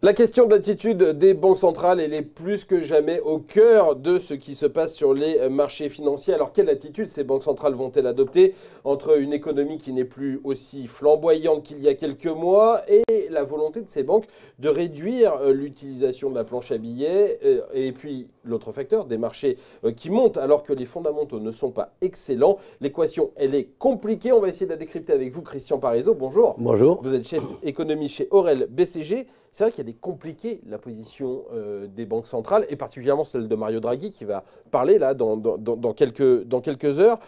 La question de l'attitude des banques centrales, elle est plus que jamais au cœur de ce qui se passe sur les marchés financiers. Alors, quelle attitude ces banques centrales vont-elles adopter entre une économie qui n'est plus aussi flamboyante qu'il y a quelques mois et la volonté de ces banques de réduire l'utilisation de la planche à billets et puis l'autre facteur, des marchés qui montent alors que les fondamentaux ne sont pas excellents. L'équation, elle est compliquée. On va essayer de la décrypter avec vous, Christian Parizeau. Bonjour. Bonjour. Vous êtes chef économie chez Aurel BCG. C'est vrai qu'elle est compliquée, la position des banques centrales, et particulièrement celle de Mario Draghi, qui va parler là dans quelques heures.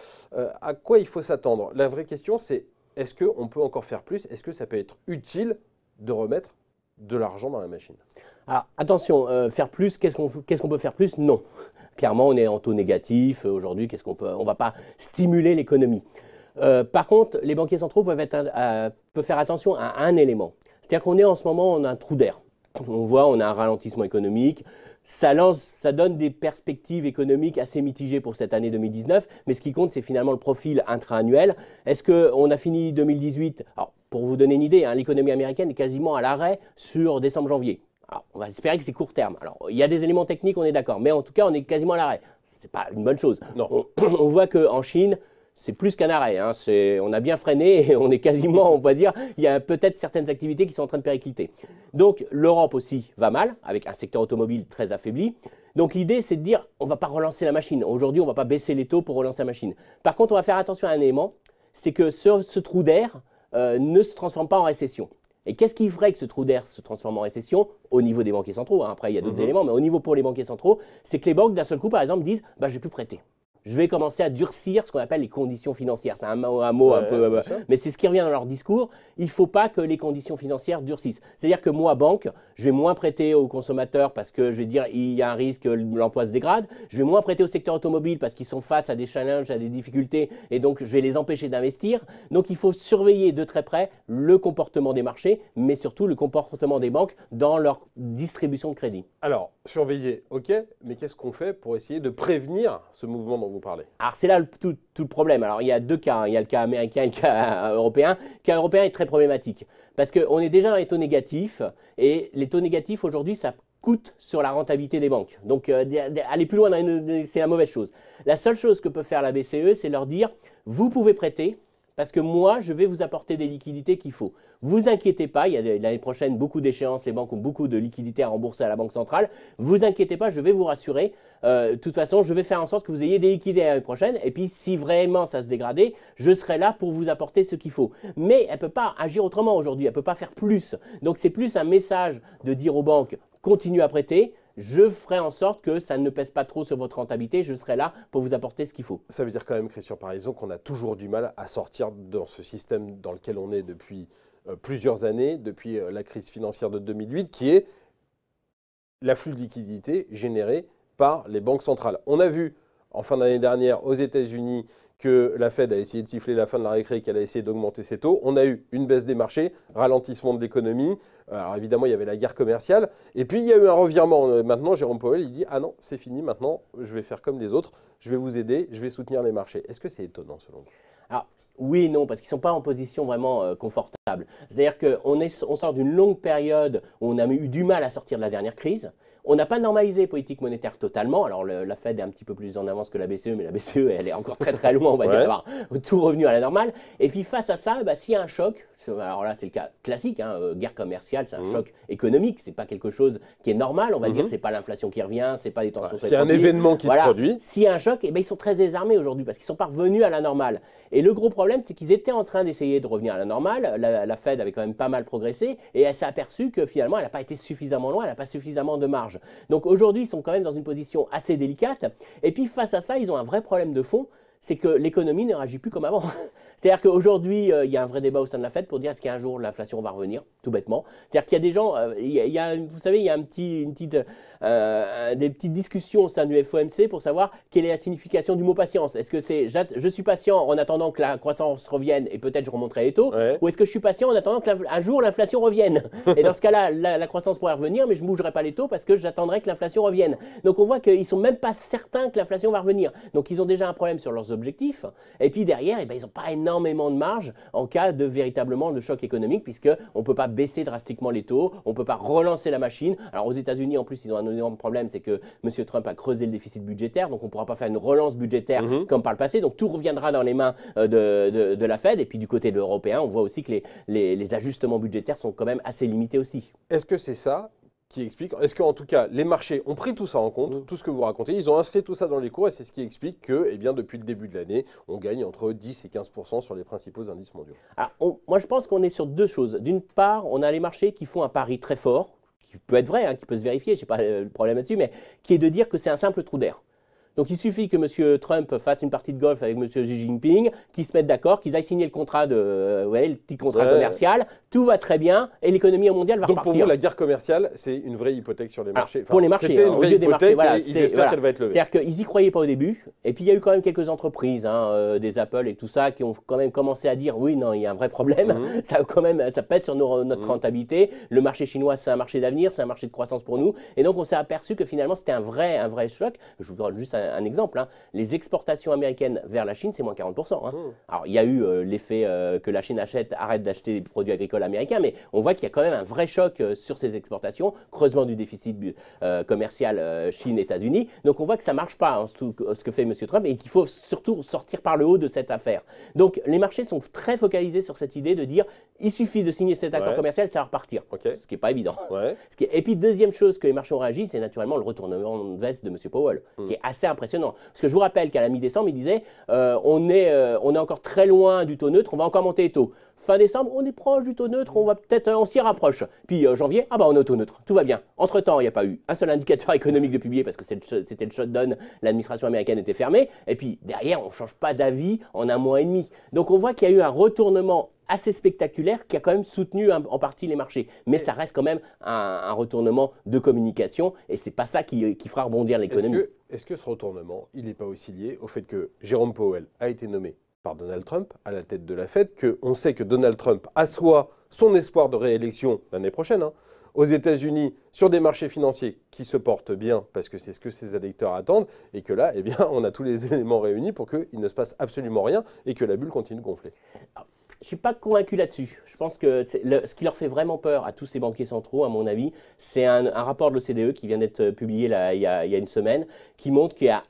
À quoi il faut s'attendre? La vraie question, c'est est-ce qu'on peut encore faire plus? Est-ce que ça peut être utile de remettre de l'argent dans la machine? Alors attention, faire plus, qu'est-ce qu'on peut faire plus? Non. Clairement, on est en taux négatif. Aujourd'hui, on ne va pas stimuler l'économie. Par contre, les banquiers centraux peuvent faire attention à un élément. C'est-à-dire qu'on est en ce moment, on a un trou d'air. On a un ralentissement économique. Ça donne des perspectives économiques assez mitigées pour cette année 2019. Mais ce qui compte, c'est finalement le profil intra-annuel. Est-ce qu'on a fini 2018? Alors, pour vous donner une idée, l'économie américaine est quasiment à l'arrêt sur décembre-janvier. Alors, on va espérer que c'est court terme. Alors, il y a des éléments techniques, on est d'accord. Mais en tout cas, on est quasiment à l'arrêt. Ce n'est pas une bonne chose. Non. On voit qu'en Chine, c'est plus qu'un arrêt. On a bien freiné et on est quasiment, on va dire, il y a peut-être certaines activités qui sont en train de péricliter. Donc l'Europe aussi va mal, avec un secteur automobile très affaibli. Donc l'idée, c'est de dire, on ne va pas relancer la machine. Aujourd'hui, on ne va pas baisser les taux pour relancer la machine. Par contre, on va faire attention à un élément, c'est que ce trou d'air ne se transforme pas en récession. Et qu'est-ce qui ferait que ce trou d'air se transforme en récession au niveau des banquiers centraux? Après, il y a d'autres éléments, mais au niveau pour les banquiers centraux, c'est que les banques, d'un seul coup, par exemple, disent je ne vais plus prêter. Je vais commencer à durcir ce qu'on appelle les conditions financières. C'est un mot un peu, mais c'est ce qui revient dans leur discours. Il ne faut pas que les conditions financières durcissent. C'est-à-dire que moi, banque, je vais moins prêter aux consommateurs parce que je vais dire il y a un risque que l'emploi se dégrade. Je vais moins prêter au secteur automobile parce qu'ils sont face à des challenges, à des difficultés, et donc je vais les empêcher d'investir. Donc il faut surveiller de très près le comportement des marchés, mais surtout le comportement des banques dans leur distribution de crédit. Alors, surveiller, ok, mais qu'est-ce qu'on fait pour essayer de prévenir ce mouvement dont vous parlez? Alors c'est là tout le problème. Alors il y a deux cas, il y a le cas américain et le cas européen. Le cas européen est très problématique parce qu'on est déjà dans les taux négatifs et les taux négatifs aujourd'hui ça coûte sur la rentabilité des banques. Donc aller plus loin, c'est la mauvaise chose. La seule chose que peut faire la BCE, c'est leur dire vous pouvez prêter parce que moi je vais vous apporter des liquidités qu'il faut. Vous inquiétez pas, il y a l'année prochaine beaucoup d'échéances, les banques ont beaucoup de liquidités à rembourser à la Banque centrale. Vous inquiétez pas, je vais vous rassurer. De toute façon, je vais faire en sorte que vous ayez des liquidités l'année prochaine. Et puis, si vraiment ça se dégradait, je serai là pour vous apporter ce qu'il faut. Mais elle ne peut pas agir autrement aujourd'hui. Elle ne peut pas faire plus. Donc, c'est plus un message de dire aux banques, continuez à prêter. Je ferai en sorte que ça ne pèse pas trop sur votre rentabilité. Je serai là pour vous apporter ce qu'il faut. Ça veut dire quand même, Christian Parizeau, qu'on a toujours du mal à sortir dans ce système dans lequel on est depuis plusieurs années, depuis la crise financière de 2008, qui est l'afflux de liquidités généré par les banques centrales. On a vu en fin d'année dernière aux États-Unis que la Fed a essayé de siffler la fin de la récré, qu'elle a essayé d'augmenter ses taux. On a eu une baisse des marchés, ralentissement de l'économie. Alors évidemment, il y avait la guerre commerciale. Et puis, il y a eu un revirement. Maintenant, Jérôme Powell, il dit « Ah non, c'est fini, maintenant, je vais faire comme les autres. Je vais vous aider, je vais soutenir les marchés. » Est-ce que c'est étonnant selon vous? Alors, oui et non, parce qu'ils ne sont pas en position vraiment confortable. C'est-à-dire qu'on sort d'une longue période où on a eu du mal à sortir de la dernière crise. On n'a pas normalisé politique monétaire totalement. Alors la Fed est un petit peu plus en avance que la BCE, mais la BCE, elle est encore très très loin, on va dire, d'avoir tout revenu à la normale. Et puis face à ça, s'il y a un choc, alors là c'est le cas classique, guerre commerciale, c'est un choc économique, c'est pas quelque chose qui est normal, on va dire, c'est pas l'inflation qui revient, c'est pas des tensions. C'est un événement qui se produit. S'il y a un choc, ils sont très désarmés aujourd'hui parce qu'ils sont pas revenus à la normale. Et le gros problème, c'est qu'ils étaient en train d'essayer de revenir à la normale. La Fed avait quand même pas mal progressé et elle s'est aperçue que finalement, elle n'a pas été suffisamment loin, elle n'a pas suffisamment de marge. Donc aujourd'hui, ils sont quand même dans une position assez délicate. Et puis face à ça, ils ont un vrai problème de fond, c'est que l'économie ne réagit plus comme avant. C'est-à-dire qu'aujourd'hui, il y a un vrai débat au sein de la Fed pour dire est-ce qu'un jour l'inflation va revenir, tout bêtement. C'est-à-dire qu'il y a des gens, vous savez, il y a des petites discussions au sein du FOMC pour savoir quelle est la signification du mot patience. Est-ce que c'est je suis patient en attendant que la croissance revienne et peut-être je remonterai les taux, ou est-ce que je suis patient en attendant qu'un jour l'inflation revienne? Et dans ce cas-là, la croissance pourrait revenir, mais je ne bougerai pas les taux parce que j'attendrai que l'inflation revienne. Donc on voit qu'ils ne sont même pas certains que l'inflation va revenir. Donc ils ont déjà un problème sur leurs objectifs. Et puis derrière, ils n'ont pas énormément énormément de marge en cas de véritablement de choc économique, puisqu'on ne peut pas baisser drastiquement les taux, on ne peut pas relancer la machine. Alors aux États-Unis, en plus, ils ont un énorme problème, c'est que M. Trump a creusé le déficit budgétaire, donc on ne pourra pas faire une relance budgétaire comme par le passé. Donc tout reviendra dans les mains de la Fed. Et puis du côté de l'Européen, on voit aussi que les ajustements budgétaires sont quand même assez limités aussi. Est-ce que c'est ça qui explique, est-ce qu'en tout cas, les marchés ont pris tout ça en compte, tout ce que vous racontez, ils ont inscrit tout ça dans les cours et c'est ce qui explique que, eh bien, depuis le début de l'année, on gagne entre 10 et 15% sur les principaux indices mondiaux. Alors, moi, je pense qu'on est sur deux choses. D'une part, on a les marchés qui font un pari très fort, qui peut être vrai, hein, qui peut se vérifier, je n'ai pas le problème là-dessus, mais qui est de dire que c'est un simple trou d'air. Donc il suffit que M. Trump fasse une partie de golf avec M. Xi Jinping, qu'ils se mettent d'accord, qu'ils aillent signer le contrat le petit contrat commercial, tout va très bien et l'économie mondiale va repartir. Donc pour vous, la guerre commerciale, c'est une vraie hypothèque sur les marchés. Pour les marchés, c'était une vraie hypothèque voilà, et ils espèrent qu'elle va être levée. C'est-à-dire qu'ils n'y croyaient pas au début, et puis il y a eu quand même quelques entreprises, des Apple et tout ça, qui ont quand même commencé à dire oui, non, il y a un vrai problème, ça pèse sur notre rentabilité. Le marché chinois, c'est un marché d'avenir, c'est un marché de croissance pour nous, et donc on s'est aperçu que finalement c'était un vrai choc. Je vous donne juste un exemple. Les exportations américaines vers la Chine, c'est moins 40%. Alors, il y a eu l'effet que la Chine arrête d'acheter des produits agricoles américains, mais on voit qu'il y a quand même un vrai choc sur ces exportations, creusement du déficit commercial Chine-États-Unis. Donc, on voit que ça ne marche pas, ce que fait M. Trump, et qu'il faut surtout sortir par le haut de cette affaire. Donc, les marchés sont très focalisés sur cette idée de dire il suffit de signer cet accord commercial, ça va repartir. Ce qui n'est pas évident. Et puis, deuxième chose que les marchés ont réagi, c'est naturellement le retournement de veste de M. Powell, qui est assez impressionnant. Parce que je vous rappelle qu'à la mi-décembre, il disait on est encore très loin du taux neutre, on va encore monter les taux. Fin décembre, on est proche du taux neutre, on s'y rapproche. Puis janvier, on est au taux neutre, tout va bien. Entre-temps, il n'y a pas eu un seul indicateur économique de publier parce que c'était le shutdown, l'administration américaine était fermée. Et puis derrière, on ne change pas d'avis en un mois et demi. Donc on voit qu'il y a eu un retournement assez spectaculaire qui a quand même soutenu en partie les marchés. Mais ça reste quand même un retournement de communication et ce n'est pas ça qui fera rebondir l'économie. Est-ce que ce retournement, il n'est pas aussi lié au fait que Jérôme Powell a été nommé par Donald Trump à la tête de la Fed, qu'on sait que Donald Trump assoit son espoir de réélection l'année prochaine aux États-Unis sur des marchés financiers qui se portent bien parce que c'est ce que ses électeurs attendent et que là, eh bien, on a tous les éléments réunis pour qu'il ne se passe absolument rien et que la bulle continue de gonfler. Je ne suis pas convaincu là-dessus. Je pense que ce qui leur fait vraiment peur à tous ces banquiers centraux, à mon avis, c'est un rapport de l'OCDE qui vient d'être publié il y a une semaine, qui montre qu'il y a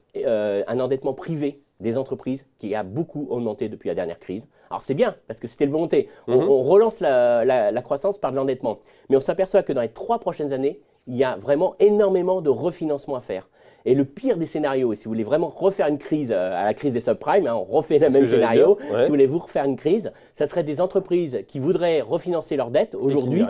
un endettement privé des entreprises qui a beaucoup augmenté depuis la dernière crise. Alors c'est bien, parce que c'était le volonté. On relance la croissance par de l'endettement. Mais on s'aperçoit que dans les 3 prochaines années, il y a vraiment énormément de refinancement à faire. Et le pire des scénarios, et si vous voulez vraiment refaire une crise à la crise des subprimes, on refait le même scénario, si vous voulez vous refaire une crise, ça serait des entreprises qui voudraient refinancer leurs dettes aujourd'hui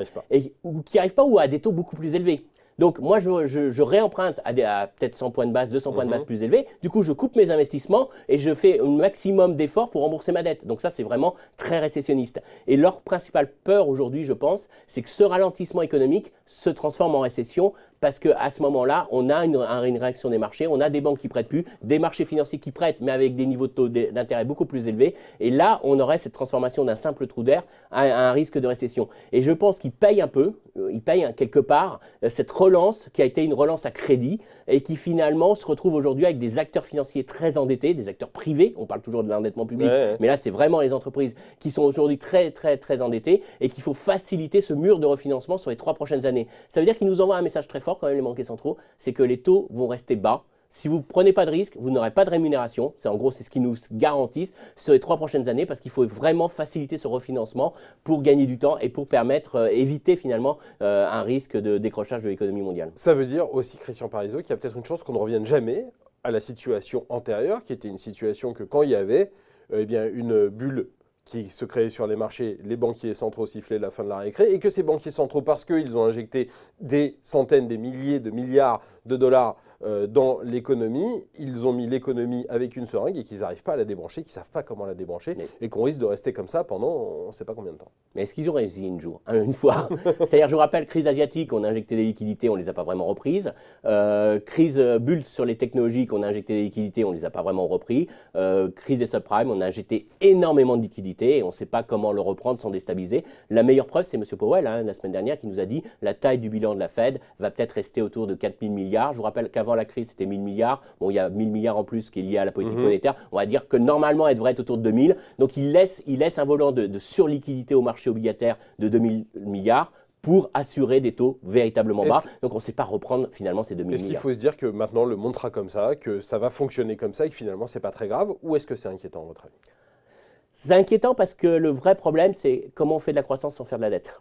ou qui n'y arrivent pas ou à des taux beaucoup plus élevés. Donc moi, je réemprunte à peut-être 100 points de base, 200 points de base plus élevés. Du coup, je coupe mes investissements et je fais un maximum d'efforts pour rembourser ma dette. Donc ça, c'est vraiment très récessionniste. Et leur principale peur aujourd'hui, je pense, c'est que ce ralentissement économique se transforme en récession parce qu'à ce moment-là, on a une réaction des marchés, on a des banques qui prêtent plus, des marchés financiers qui prêtent, mais avec des niveaux de taux d'intérêt beaucoup plus élevés. Et là, on aurait cette transformation d'un simple trou d'air à un risque de récession. Et je pense qu'ils payent un peu, ils payent quelque part cette relance qui a été une relance à crédit et qui finalement se retrouve aujourd'hui avec des acteurs financiers très endettés, des acteurs privés, on parle toujours de l'endettement public, mais là, c'est vraiment les entreprises qui sont aujourd'hui très endettées et qu'il faut faciliter ce mur de refinancement sur les 3 prochaines années. Ça veut dire qu'ils nous envoient un message très fort quand même les banquiers centraux, c'est que les taux vont rester bas. Si vous ne prenez pas de risque, vous n'aurez pas de rémunération. C'est en gros, c'est ce qu'ils nous garantissent sur les 3 prochaines années parce qu'il faut vraiment faciliter ce refinancement pour gagner du temps et pour permettre, éviter finalement un risque de décrochage de l'économie mondiale. Ça veut dire aussi, Christian Parizeau, qu'il y a peut-être une chance qu'on ne revienne jamais à la situation antérieure, qui était une situation que quand il y avait une bulle qui se créait sur les marchés, les banquiers centraux sifflaient la fin de la récré, et que ces banquiers centraux, parce qu'ils ont injecté des centaines, des milliers de milliards de dollars dans l'économie, ils ont mis l'économie avec une seringue et qu'ils n'arrivent pas à la débrancher, qu'ils ne savent pas comment la débrancher, et qu'on risque de rester comme ça pendant on ne sait pas combien de temps. Mais est-ce qu'ils ont réussi une fois C'est-à-dire, je vous rappelle, crise asiatique, on a injecté des liquidités, on ne les a pas vraiment reprises. Crise bulle sur les technologies, on a injecté des liquidités, on ne les a pas vraiment repris. Crise des subprimes, on a injecté énormément de liquidités et on ne sait pas comment le reprendre sans déstabiliser. La meilleure preuve, c'est M. Powell, la semaine dernière, qui nous a dit la taille du bilan de la Fed va peut-être rester autour de 4 000 milliards. Je vous rappelle qu'avant avant la crise, c'était 1000 milliards. Bon, il y a 1000 milliards en plus qui est lié à la politique monétaire. On va dire que normalement, elle devrait être autour de 2000. Donc, il laisse un volant de surliquidité au marché obligataire de 2000 milliards pour assurer des taux véritablement bas. Donc, on ne sait pas reprendre finalement ces 2000 milliards. Est-ce qu'il faut se dire que maintenant, le monde sera comme ça, que ça va fonctionner comme ça et que finalement, ce n'est pas très grave? Ou est-ce que c'est inquiétant, à votre avis? C'est inquiétant parce que le vrai problème, c'est comment on fait de la croissance sans faire de la dette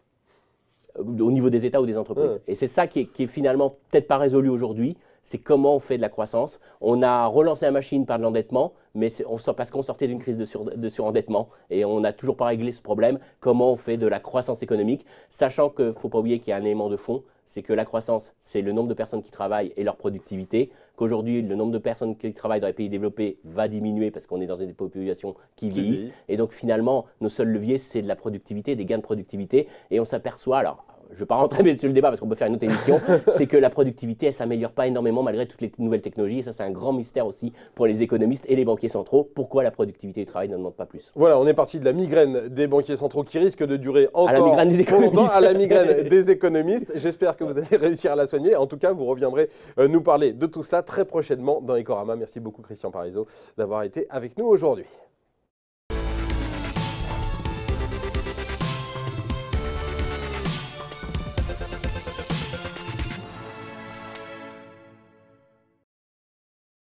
au niveau des États ou des entreprises. Et c'est ça qui est finalement peut-être pas résolu aujourd'hui, c'est comment on fait de la croissance. On a relancé la machine par de l'endettement, mais parce qu'on sortait d'une crise de surendettement et on n'a toujours pas réglé ce problème. Comment on fait de la croissance économique, sachant qu'il ne faut pas oublier qu'il y a un élément de fond, c'est que la croissance, c'est le nombre de personnes qui travaillent et leur productivité, qu'aujourd'hui, le nombre de personnes qui travaillent dans les pays développés va diminuer parce qu'on est dans des populations qui vieillissent. Et donc, finalement, nos seuls leviers, c'est de la productivité, des gains de productivité. Et on s'aperçoit, alors, je ne vais pas rentrer sur le débat parce qu'on peut faire une autre émission, c'est que la productivité, elle ne s'améliore pas énormément malgré toutes les nouvelles technologies. Et ça, c'est un grand mystère aussi pour les économistes et les banquiers centraux. Pourquoi la productivité du travail n'augmente pas plus? Voilà, on est parti de la migraine des banquiers centraux qui risque de durer encore longtemps, à la migraine des économistes. J'espère que vous allez réussir à la soigner. En tout cas, vous reviendrez nous parler de tout cela très prochainement dans Ecorama. Merci beaucoup, Christian Parizeau, d'avoir été avec nous aujourd'hui.